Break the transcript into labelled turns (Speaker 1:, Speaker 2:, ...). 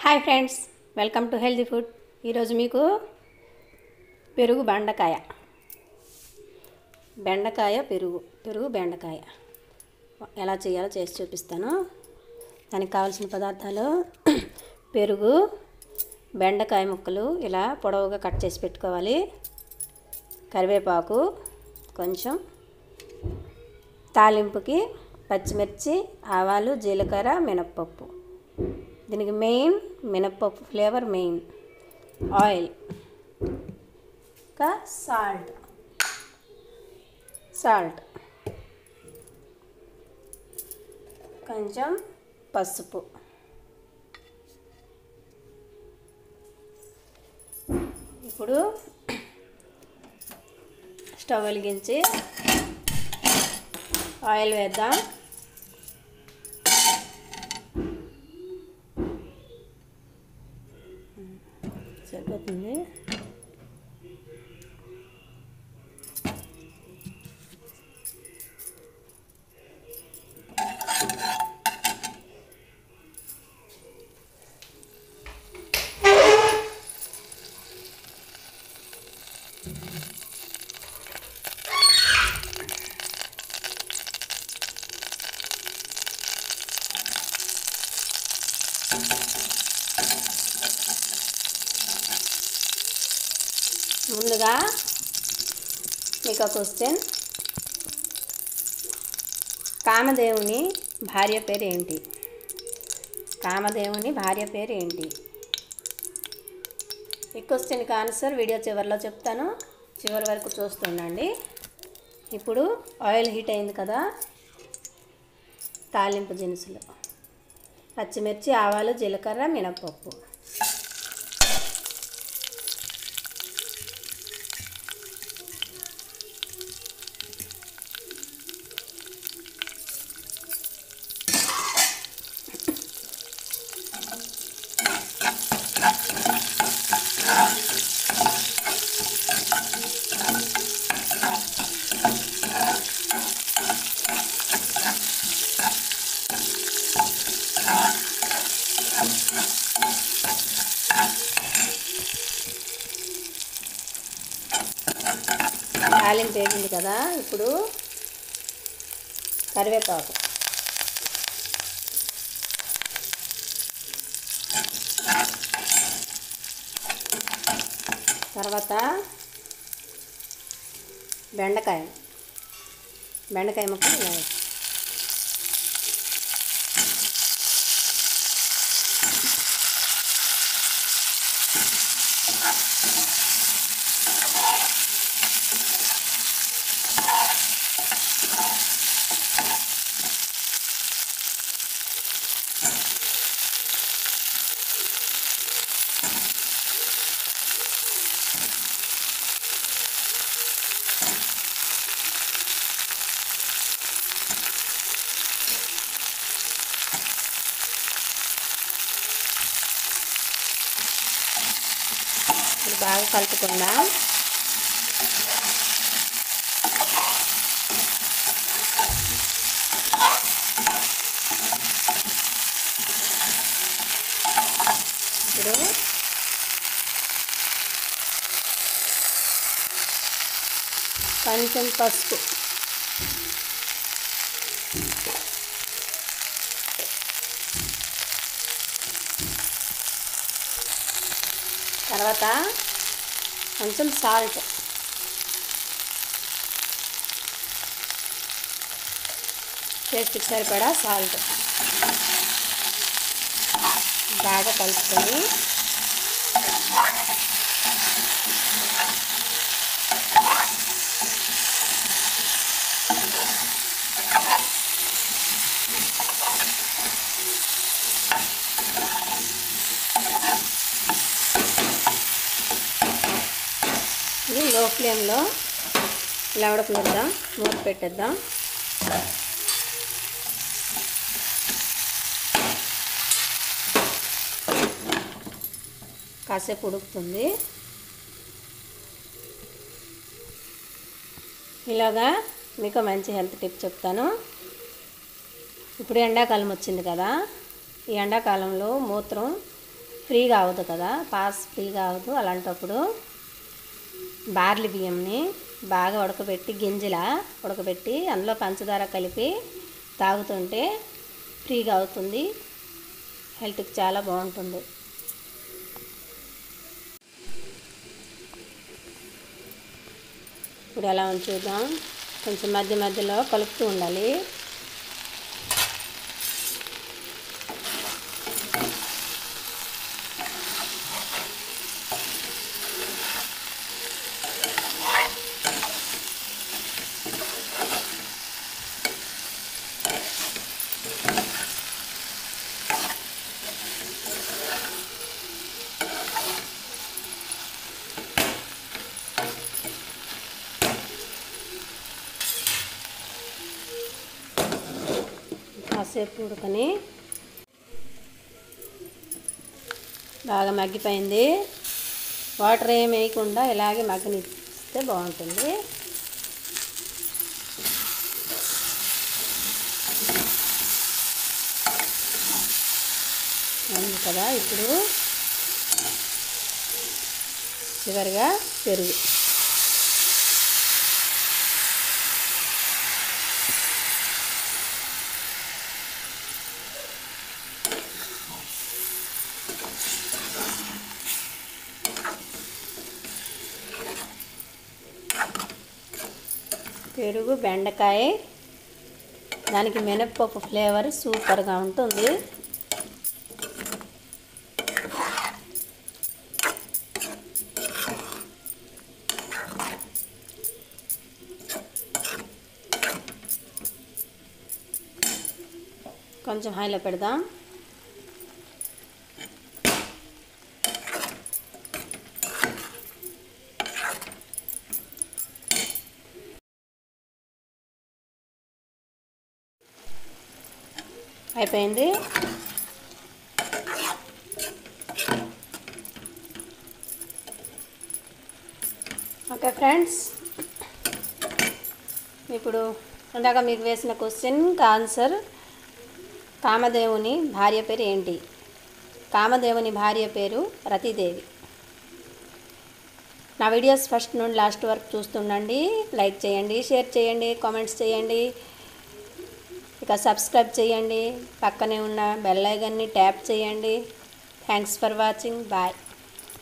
Speaker 1: Hi friends, welcome to healthy food. ఈరోజు మీకు పెరుగు బెండకాయ పెరుగు బెండకాయ ఎలా చేయాలో చేసి చూపిస్తాను. దానికి కావాల్సిన పదార్థాలు పెరుగు, బెండకాయ ముక్కలు ఇలా పొడవుగా కట్ చేసి పెట్టుకోవాలి, కరివేపాకు కొంచెం, తాలింపుకి పచ్చిమిర్చి, ఆవాలు, జీలకర్ర, మినప్పప్పు. దీనికి మెయిన్ మినప్పప్పు ఫ్లేవర్ మెయిన్. ఆయిల్, ఇంకా సాల్ట్, కొంచెం పసుపు. ఇప్పుడు స్టవ్ వెలిగించి ఆయిల్ వేద్దాం. సరిపోతుంది. ముందుగా మీకు ఒక క్వశ్చన్, కామదేవుని భార్య పేరు ఏంటి? ఈ క్వశ్చన్కి ఆన్సర్ వీడియో చివరిలో చెప్తాను, చివరి వరకు చూస్తుండండి. ఇప్పుడు ఆయిల్ హీట్ అయింది కదా, తాలింపు దినుసులు పచ్చిమిర్చి, ఆవాలు, జీలకర్ర, మినప్పప్పు. తాలింపు వేసింది కదా, ఇప్పుడు కరివేపాకు, తర్వాత బెండకాయ ముక్కలు ఇలా వేసి, బాగా కలుపుకుందాం. ఇప్పుడు కొంచెం పసుపు, తర్వాత కొంచెం సాల్ట్, టేస్ట్కి సరిపడా సాల్ట్ బాగా కలుపుకొని ఇది లో ఫ్లేమ్లో ఇలా ఉడకనిద్దాం, మూత పెట్టేద్దాం. కాసేపు ఉడుకుతుంది. ఇలాగా మీకు మంచి హెల్త్ టిప్ చెప్తాను. ఇప్పుడు ఎండాకాలం వచ్చింది కదా, ఈ ఎండాకాలంలో మూత్రం ఫ్రీగా అవ్వదు కదా, పాస్ ఫ్రీగా అవ్వదు. అలాంటప్పుడు బార్లీ బియ్యంని బాగా ఉడకబెట్టి, గింజలా ఉడకబెట్టి అందులో పంచదార కలిపి తాగుతుంటే ఫ్రీగా అవుతుంది. హెల్త్కి చాలా బాగుంటుంది. ఇప్పుడు ఎలా చూద్దాం. కొంచెం మధ్య మధ్యలో కలుపుతూ ఉండాలి. కాసేపు ఉడకని బాగా మగ్గిపోయింది. వాటర్ ఏమి వేయకుండా ఇలాగే మగ్గనిస్తే బాగుంటుంది. అయింది కదా. ఇప్పుడు చివరిగా పెరుగు. పెరుగు, బెండకాయ, దానికి మినప్పప్పు ఫ్లేవర్ సూపర్గా ఉంటుంది. కొంచెం హైలో పెడదాం. అయిపోయింది. ఓకే ఫ్రెండ్స్, ఇప్పుడు ఇందాక మీకు వేసిన క్వశ్చన్కి ఆన్సర్, కామదేవుని భార్య పేరు ఏంటి? కామదేవుని భార్య పేరు రతీదేవి. నా వీడియోస్ ఫస్ట్ నుండి లాస్ట్ వరకు చూస్తుండండి. లైక్ చేయండి, షేర్ చేయండి, కామెంట్స్ చేయండి, ఇక సబ్స్క్రైబ్ చేయండి. పక్కనే ఉన్న బెల్ ఐకాన్ని ట్యాప్ చేయండి. Thanks for watching. బాయ్.